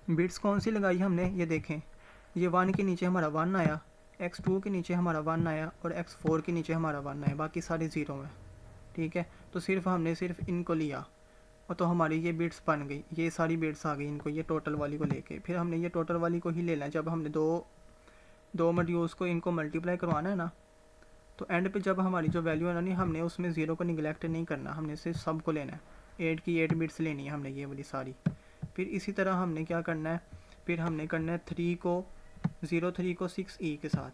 Bits कौन सी लगाई हमने, ये देखें, ये 1 के नीचे हमारा 1 आया, x2 के नीचे हमारा 1 आया और x4 के नीचे हमारा 1 आया, बाकी सारे ज़ीरो हैं। ठीक है, तो हमने सिर्फ इनको लिया और तो हमारी ये बिट्स बन गई, ये सारी बिट्स आ गई इनको, ये टोटल वाली को लेके। फिर हमने ये टोटल वाली को ही लेना है। जब हमने दो मॉड्यूल्स को इनको मल्टीप्लाई करवाना है ना, तो एंड पे जब हमारी जो वैल्यू है ना, नहीं हमने उसमें ज़ीरो को निगलेक्ट नहीं करना, हमने सिर्फ सब को लेना है। 8 की 8 बिट्स लेनी है हमने, ये वाली सारी। फिर इसी तरह हमने क्या करना है, फिर हमने करना है 3 को 6e के साथ।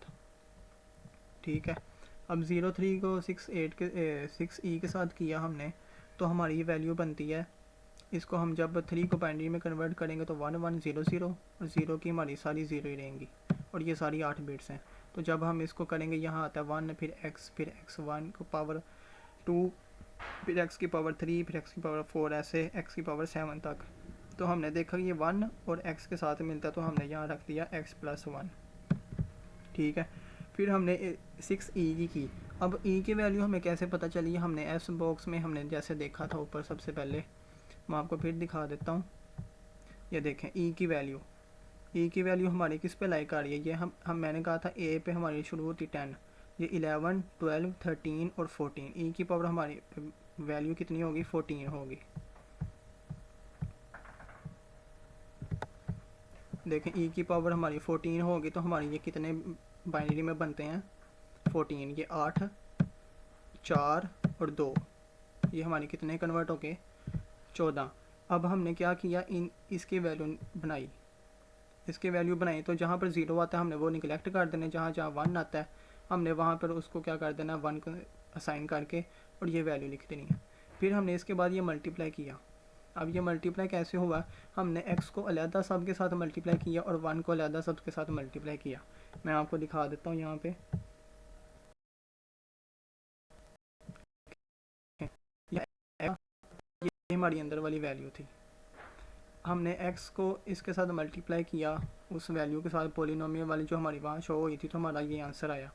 ठीक है, अब 03 को 6e के साथ किया हमने, तो हमारी ये वैल्यू बनती है। इसको हम जब 3 को बाइनरी में कन्वर्ट करेंगे तो 1 1 0 0 और 0 की हमारी सारी ज़ीरो ही रहेंगी और ये सारी 8 बिट्स हैं। तो जब हम इसको करेंगे, यहाँ आता है 1, फिर x 1 को पावर 2, फिर x की पावर 3, फिर x की पावर 4, ऐसे x की पावर 7 तक। तो हमने देखा ये 1 और x के साथ मिलता है, तो हमने यहाँ रख दिया x+1। ठीक है, फिर हमने 6e की। अब e की वैल्यू हमें कैसे पता चली, हमने s बॉक्स में हमने जैसे देखा था ऊपर सबसे पहले, मैं आपको फिर दिखा देता हूँ। ये देखें e की वैल्यू हमारी किस पे लाइक आ रही है, ये हम मैंने कहा था a पे हमारी शुरू होती 10, ये 11 12 13 और 14, e की पावर हमारी वैल्यू कितनी होगी, 14 होगी। देखें e की पावर हमारी 14 होगी, तो हमारी ये कितने बाइनरी में बनते हैं, 14, ये 8 4 और 2, ये हमारी कितने कन्वर्ट हो गए, 14। अब हमने क्या किया, इसकी वैल्यू बनाई, तो जहाँ पर 0 आता है हमने वो निगलेक्ट कर देना, जहाँ जहाँ 1 आता है हमने वहाँ पर उसको क्या कर देना, 1 को असाइन करके और ये वैल्यू लिख देनी है। फिर हमने इसके बाद ये मल्टीप्लाई किया। अब ये मल्टीप्लाई कैसे हुआ, हमने x को अलहदा सब के साथ मल्टीप्लाई किया और 1 को अलहदा सब के साथ मल्टीप्लाई किया। मैं आपको दिखा देता हूँ यहाँ पे, ये हमारी अंदर वाली वैल्यू थी। हमने x को इसके साथ मल्टीप्लाई किया उस वैल्यू के साथ, पोलिनोमियल वाली जो हमारी वहाँ शो हुई थी, तो हमारा ये आंसर आया।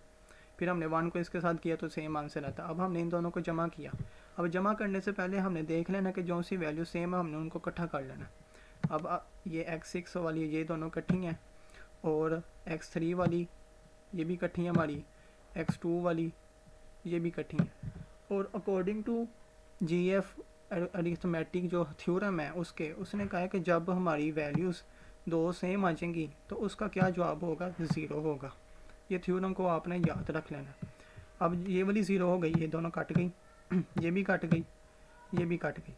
फिर हमने 1 को इसके साथ किया तो सेम आंसर आता। अब हमने इन दोनों को जमा किया। अब जमा करने से पहले हमने देख लेना कि जो सी वैल्यू सेम है हमने उनको इकट्ठा कर लेना। अब ये x6 वाली ये दोनों इकट्ठी हैं और x3 वाली ये भी इकट्ठी है, हमारी x2 वाली ये भी इकट्ठी हैं। और अकॉर्डिंग टू GF अरिथमेटिक जो थ्योरम है उसने कहा है कि जब हमारी वैल्यूज़ दो सेम आ जाएंगी तो उसका क्या जवाब होगा, 0 होगा। ये थ्योरम को आपने याद रख लेना। अब ये वाली 0 हो गई, ये दोनों कट गई ये भी कट गई, ये भी कट गई,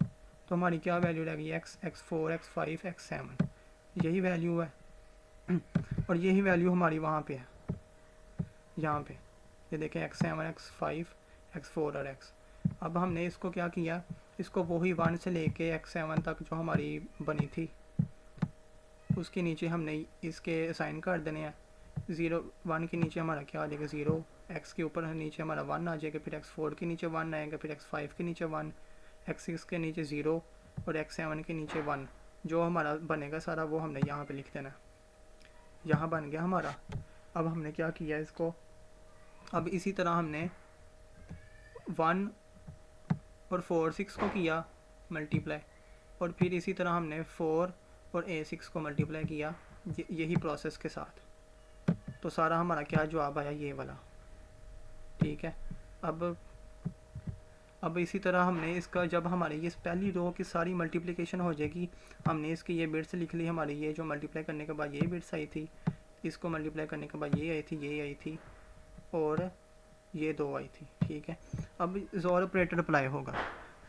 तो हमारी क्या वैल्यू रह गई, x x4 x5 x7, यही वैल्यू है और यही वैल्यू हमारी वहाँ पे है, यहाँ पे ये देखें x7 x5 x4 और x। अब हमने इसको क्या किया, इसको वही 1 से लेके x7 तक जो हमारी बनी थी उसके नीचे हमने इसके असाइन कर देने हैं। 0 1 के नीचे हमारा क्या आ जाएगा, 0, x के ऊपर नीचे हमारा 1 आ जाएगा, फिर x4 के नीचे 1 आएगा, फिर x5 के नीचे 1, x6 के नीचे 0 और x7 के नीचे 1। जो हमारा बनेगा सारा वो हमने यहाँ पे लिख देना। यहाँ बन गया हमारा। अब हमने क्या किया इसको, अब इसी तरह हमने 1 और 4 6 को किया मल्टीप्लाई, और फिर इसी तरह हमने 4 और A6 को मल्टीप्लाई किया यही प्रोसेस के साथ। तो सारा हमारा क्या जवाब आया, ये वाला। ठीक है, अब इसी तरह हमने इसका, जब हमारी ये पहली रो की सारी मल्टीप्लिकेशन हो जाएगी, हमने इसकी ये बिट्स लिख ली, हमारी ये जो मल्टीप्लाई करने के बाद ये बिट्स आई थी, इसको मल्टीप्लाई करने के बाद ये आई थी, ये आई थी और ये 2 आई थी। ठीक है, अब ज़ोर ऑपरेटर अप्लाई होगा।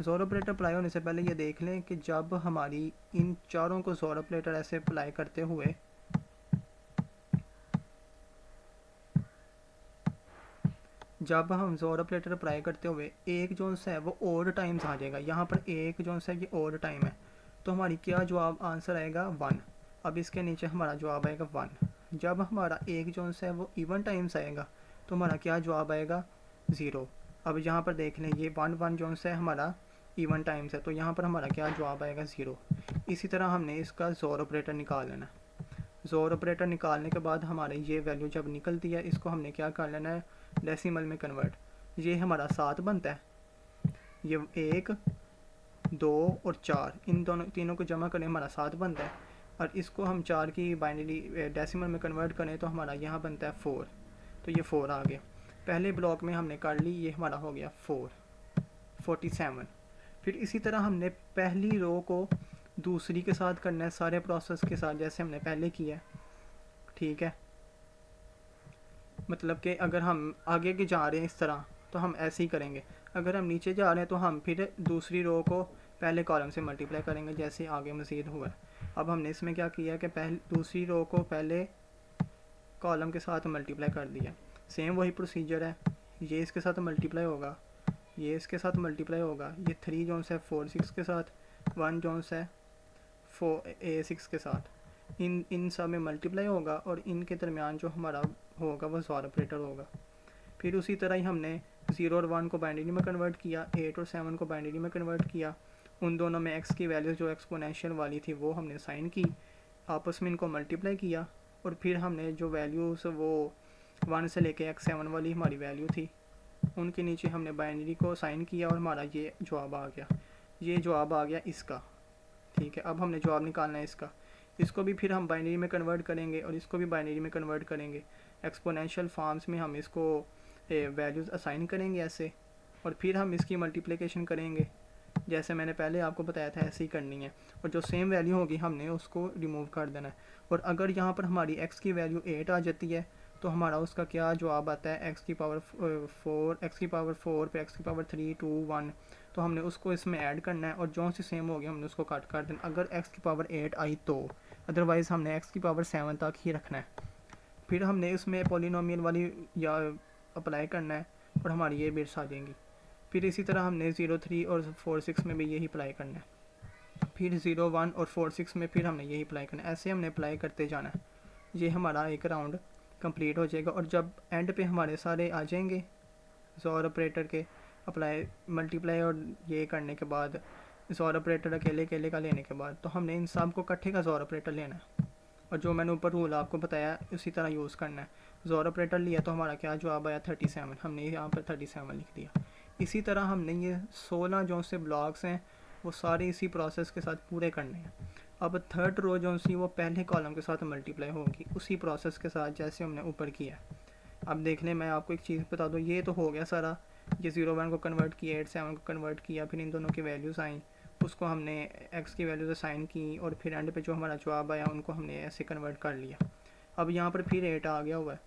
ज़ोर ऑपरेटर अप्लाई होने से पहले ये देख लें कि जब हमारी इन चारों को ज़ोर ऑपरेटर ऐसे अप्लाई करते हुए जब हम ज़ोर ऑपरेटर अप्लाई करते हुए एक जो सा है वो ओड टाइम्स आ जाएगा, यहाँ पर एक जो सा ये ओड टाइम है, तो हमारी क्या जवाब आंसर आएगा, 1। अब इसके नीचे हमारा जवाब आएगा 1। जब हमारा एक जो सा है वो इवन टाइम्स आएगा तो हमारा क्या जवाब आएगा, 0। अब यहाँ पर देख लें ये 1 1 जो सा है हमारा इवन टाइम्स है, तो यहाँ पर हमारा क्या जवाब आएगा, 0। इसी तरह हमने इसका ज़ोर ऑपरेटर निकाल लेना। ज़ोर ऑपरेटर निकालने के बाद हमारे ये वैल्यू जब निकलती है, इसको हमने क्या कर लेना है, डेसिमल में कन्वर्ट। ये हमारा 7 बनता है, ये 1 2 और 4 इन दोनों तीनों को जमा करें हमारा 7 बनता है। और इसको हम 4 की बाइनरी डेसिमल में कन्वर्ट करें तो हमारा यहाँ बनता है 4, तो ये 4 आ गया। पहले ब्लॉक में हमने कर ली, ये हमारा हो गया 47। फिर इसी तरह हमने पहली रो को दूसरी के साथ करना है, सारे प्रोसेस के साथ जैसे हमने पहले किया, ठीक है। मतलब कि अगर हम आगे के जा रहे हैं इस तरह तो हम ऐसे ही करेंगे, अगर हम नीचे जा रहे हैं तो हम फिर दूसरी रो को पहले कॉलम से मल्टीप्लाई करेंगे जैसे आगे मज़ीद हुआ है। अब हमने इसमें क्या किया कि दूसरी रो को पहले कॉलम के साथ मल्टीप्लाई कर दिया। सेम वही प्रोसीजर है, ये इसके साथ मल्टीप्लाई होगा, ये इसके साथ मल्टीप्लाई होगा, ये 3 जोन्स है 4 6 के साथ, 1 जोन्स है 6 के साथ, इन सब में मल्टीप्लाई होगा और इनके दरमियान जो हमारा होगा वो XOR ऑपरेटर होगा। फिर उसी तरह ही हमने 0 और 1 को बाइनरी में कन्वर्ट किया, 8 और 7 को बाइनरी में कन्वर्ट किया, उन दोनों में x की वैल्यूज़ जो एक्सपोनेंशियल वाली थी वो हमने साइन की, आपस में इनको मल्टीप्लाई किया और फिर हमने जो वैल्यूज़ वो 1 से लेके x7 वाली हमारी वैल्यू थी उनके नीचे हमने बाइनरी को साइन किया और हमारा ये जवाब आ गया, ये जवाब आ गया इसका, ठीक है। अब हमने जवाब निकालना है इसका, इसको भी फिर हम बाइनरी में कन्वर्ट करेंगे और इसको भी बाइनरी में कन्वर्ट करेंगे, एक्सपोनेंशियल फॉर्म्स में हम इसको वैल्यूज़ असाइन करेंगे ऐसे, और फिर हम इसकी मल्टीप्लिकेशन करेंगे जैसे मैंने पहले आपको बताया था ऐसे ही करनी है, और जो सेम वैल्यू होगी हमने उसको रिमूव कर देना है। और अगर यहाँ पर हमारी x की वैल्यू 8 आ जाती है तो हमारा उसका क्या जवाब आता है, x की पावर 4 पे x की पावर 3 2 1, तो हमने उसको इसमें ऐड करना है और जो सी सेम होगी हमने उसको कट कर देना अगर x की पावर 8 आई तो, अदरवाइज़ हमने x की पावर 7 तक ही रखना है। फिर हमने इसमें पॉलिनोमियल वाली या अप्लाई करना है और हमारी ये बिट्स आ जाएंगी। फिर इसी तरह हमने 0 3 और 4 6 में भी यही अप्लाई करना है, फिर 0 1 और 4 6 में फिर हमने यही अप्लाई करना है, ऐसे हमने अप्लाई करते जाना है। ये हमारा एक राउंड कंप्लीट हो जाएगा और जब एंड पे हमारे सारे आ जाएंगे XOR ऑपरेटर के अप्लाई मल्टीप्लाई और ये करने के बाद, XOR ऑपरेटर अकेले अकेले का लेने के बाद, तो हमने इन सब को इकट्ठे का XOR ऑपरेटर लेना है और जो मैंने ऊपर रूल आपको बताया उसी तरह यूज़ करना है। XOR ऑपरेटर लिया तो हमारा क्या जवाब आया 37, हमने यहाँ पर 37 लिख दिया। इसी तरह हमने ये 16 जो से ब्लॉक्स हैं वो सारे इसी प्रोसेस के साथ पूरे करने हैं। अब थर्ड रो जो सी वो पहले कॉलम के साथ मल्टीप्लाई होगी उसी प्रोसेस के साथ जैसे हमने ऊपर किया। अब देख लें, मैं आपको एक चीज़ बता दूँ, ये तो हो गया सारा, ये 0 1 को कन्वर्ट किया, 8 7 को कन्वर्ट किया, फिर इन दोनों की वैल्यूज़ आई, उसको हमने x की वैल्यूज़ असाइन की और फिर एंड पे जो हमारा जवाब आया उनको हमने ऐसे कन्वर्ट कर लिया। अब यहाँ पर फिर 8 आ गया हुआ है,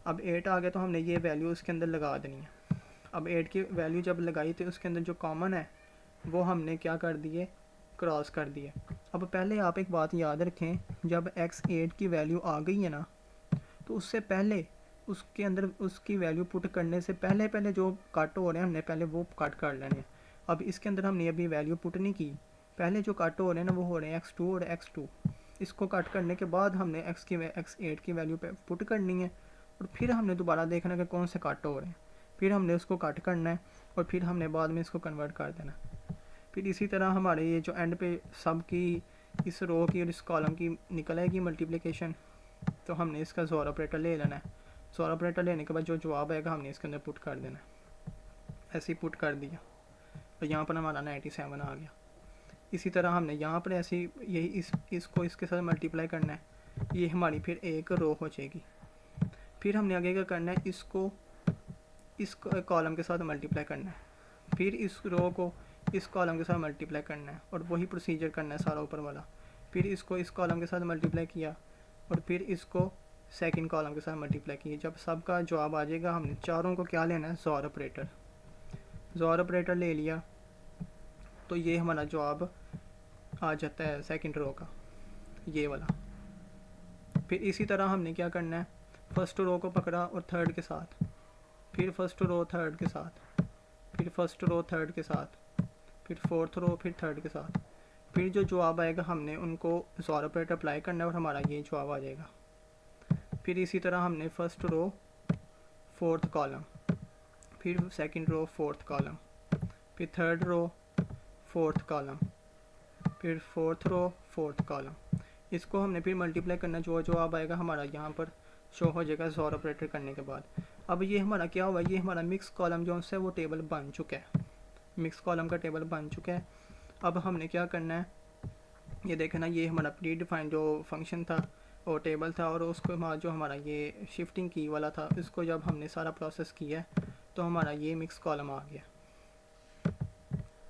अब 8 आ गया तो हमने ये वैल्यू उसके अंदर लगा देनी है। अब 8 की वैल्यू जब लगाई तो उसके अंदर जो कॉमन है वो हमने क्या कर दिए, क्रॉस कर दिए। अब पहले आप एक बात याद रखें, जब x 8 की वैल्यू आ गई है ना तो उससे पहले उसके अंदर उसकी वैल्यू पुट करने से पहले जो कट हो रहे हैं हमने पहले वो कट कर लेने हैं। अब इसके अंदर हमने अभी वैल्यू पुट नहीं की, पहले जो कट हो रहे हैं ना वो हो रहे हैं x2 और x2, इसको कट करने के बाद हमने x 8 की वैल्यू पे पुट करनी है और फिर हमने दोबारा देखना कि कौन से कट हो रहे हैं, फिर हमने उसको कट करना है और फिर हमने बाद में इसको कन्वर्ट कर देना। फिर इसी तरह हमारे ये जो एंड पे सब की इस रो की और इस कॉलम की निकल आएगी मल्टीप्लिकेशन, तो हमने इसका XOR ऑपरेटर ले लेना है। XOR ऑपरेटर लेने के बाद जो जवाब आएगा हमने इसके अंदर पुट कर देना है, ऐसे ही पुट कर दिया और यहाँ पर हमारा 97 आ गया। इसी तरह हमने यहाँ पर ऐसे यही इसको इसके साथ मल्टीप्लाई करना है, ये हमारी फिर एक रो हो जाएगी। फिर हमने आगे क्या करना है, इसको इस कॉलम के साथ मल्टीप्लाई करना है, फिर इस रो को इस कॉलम के साथ मल्टीप्लाई करना है और वही प्रोसीजर करना है सारा ऊपर वाला। फिर इसको इस कॉलम के साथ मल्टीप्लाई किया और फिर इसको सेकंड कॉलम के साथ मल्टीप्लाई किया। जब सबका जवाब आ जाएगा हमने चारों को क्या लेना है, XOR ऑपरेटर। XOR ऑपरेटर ले लिया तो ये हमारा जवाब आ जाता है सेकंड रो का, ये वाला। फिर इसी तरह हमने क्या करना है, फर्स्ट रो को पकड़ा और थर्ड के साथ, फिर फर्स्ट रो थर्ड के साथ, फिर फर्स्ट रो थर्ड के साथ, फिर फोर्थ रो, फिर थर्ड के साथ, फिर जो जवाब आएगा हमने उनको XOR ऑपरेटर अप्लाई करना है और हमारा ये जवाब आ जाएगा। फिर इसी तरह हमने फर्स्ट रो फोर्थ कॉलम, फिर सेकंड रो फोर्थ कॉलम, फिर थर्ड रो फोर्थ कॉलम, फिर फोर्थ रो फोर्थ कॉलम, इसको हमने फिर मल्टीप्लाई करना, जो जवाब आएगा हमारा यहाँ पर शो हो जाएगा XOR ऑपरेटर करने के बाद। अब ये हमारा क्या हुआ, ये हमारा मिक्स कॉलम जो है वो टेबल बन चुका है, मिक्स कॉलम का टेबल बन चुका है। अब हमने क्या करना है, ये देखें ना, ये हमारा प्री डिफाइंड जो फंक्शन था और टेबल था, और उसके बाद जो हमारा ये शिफ्टिंग की वाला था, इसको जब हमने सारा प्रोसेस किया तो हमारा ये मिक्स कॉलम आ गया।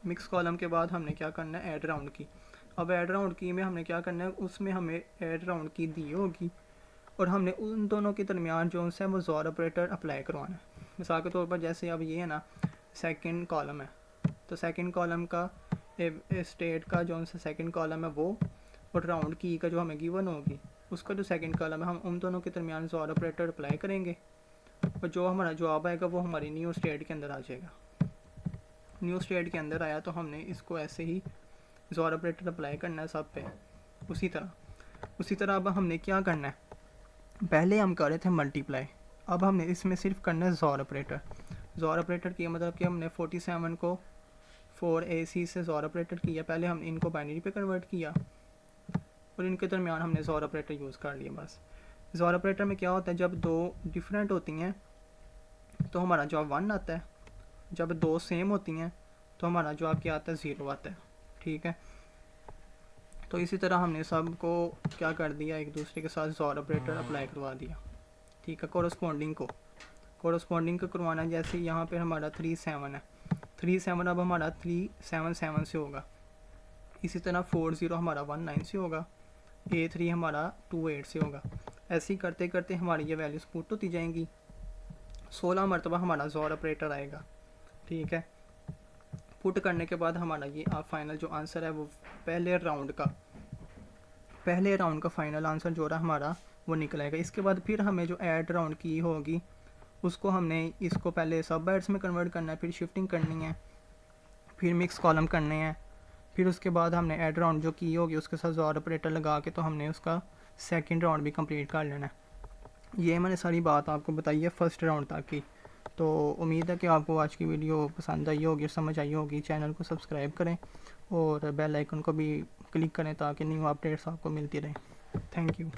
मिक्स कॉलम के बाद हमने क्या करना है, ऐड राउंड की। अब ऐड राउंड की में हमने क्या करना है, उसमें हमें ऐड राउंड की दी होगी और हमने उन दोनों के दरमियान जो है वो ज़ोर ऑपरेटर अप्लाई करवाना है। मिसाल के तौर पर जैसे अब ये है ना सेकंड कॉलम है, तो सेकंड कॉलम का स्टेट का जो सा सेकंड कॉलम है वो, और राउंड की का जो हमें गिवन होगी उसका जो सेकंड कॉलम है, हम उन दोनों के दरमियान ज़ोर ऑपरेटर अप्लाई करेंगे और जो हमारा जवाब आएगा वो हमारी न्यू स्टेट के अंदर आ जाएगा। न्यू स्टेट के अंदर आया तो हमने इसको ऐसे ही ज़ोर ऑपरेटर अप्लाई करना है सब पे उसी तरह। अब हमने क्या करना है, पहले हम कर रहे थे मल्टीप्लाई, अब हमने इसमें सिर्फ करना है ज़ोर ऑपरेटर। ज़ोर ऑपरेटर किया मतलब कि हमने 47 को 4AC से ज़ोर ऑपरेटर किया, पहले हम इनको बाइनरी पे कन्वर्ट किया और इनके दरमियान हमने ज़ोर ऑपरेटर यूज़ कर लिया बस। ज़ोर ऑपरेटर में क्या होता है, जब दो डिफरेंट होती हैं तो हमारा जवाब 1 आता है, जब दो सेम होती हैं तो हमारा जवाब क्या आता है, 0 आता है। ठीक है, तो इसी तरह हमने सब को क्या कर दिया, एक दूसरे के साथ ज़ोर ऑपरेटर अप्लाई करवा दिया। ठीक है, कोरस्पॉन्डिंग को करवाना, जैसे यहाँ पे हमारा 37 है, 37 अब हमारा 377 से होगा, इसी तरह 40 हमारा 19 से होगा, A3 हमारा 28 से होगा। ऐसे ही करते करते हमारी ये वैल्यूज़ पुट होती जाएंगी। 16 मरतबा हमारा ज़ोर ऑपरेटर आएगा। ठीक है, पुट करने के बाद हमारा ये फाइनल जो आंसर है वो पहले राउंड का फाइनल आंसर जो रहा हमारा वो निकल आएगा। इसके बाद फिर हमें जो ऐड राउंड की होगी उसको हमने इसको पहले सब बाइट्स में कन्वर्ट करना है, फिर शिफ्टिंग करनी है, फिर मिक्स कॉलम करने हैं, फिर उसके बाद हमने ऐड राउंड जो की होगी उसके साथ ज़ोर ऑपरेटर लगा के तो हमने उसका सेकंड राउंड भी कंप्लीट कर लेना है। ये मैंने सारी बात आपको बताई है फर्स्ट राउंड तक की। तो उम्मीद है कि आपको आज की वीडियो पसंद आई होगी और समझ आई होगी। चैनल को सब्सक्राइब करें और बेल आइकन को भी क्लिक करें ताकि न्यू अपडेट्स आपको मिलती रहें। Thank you.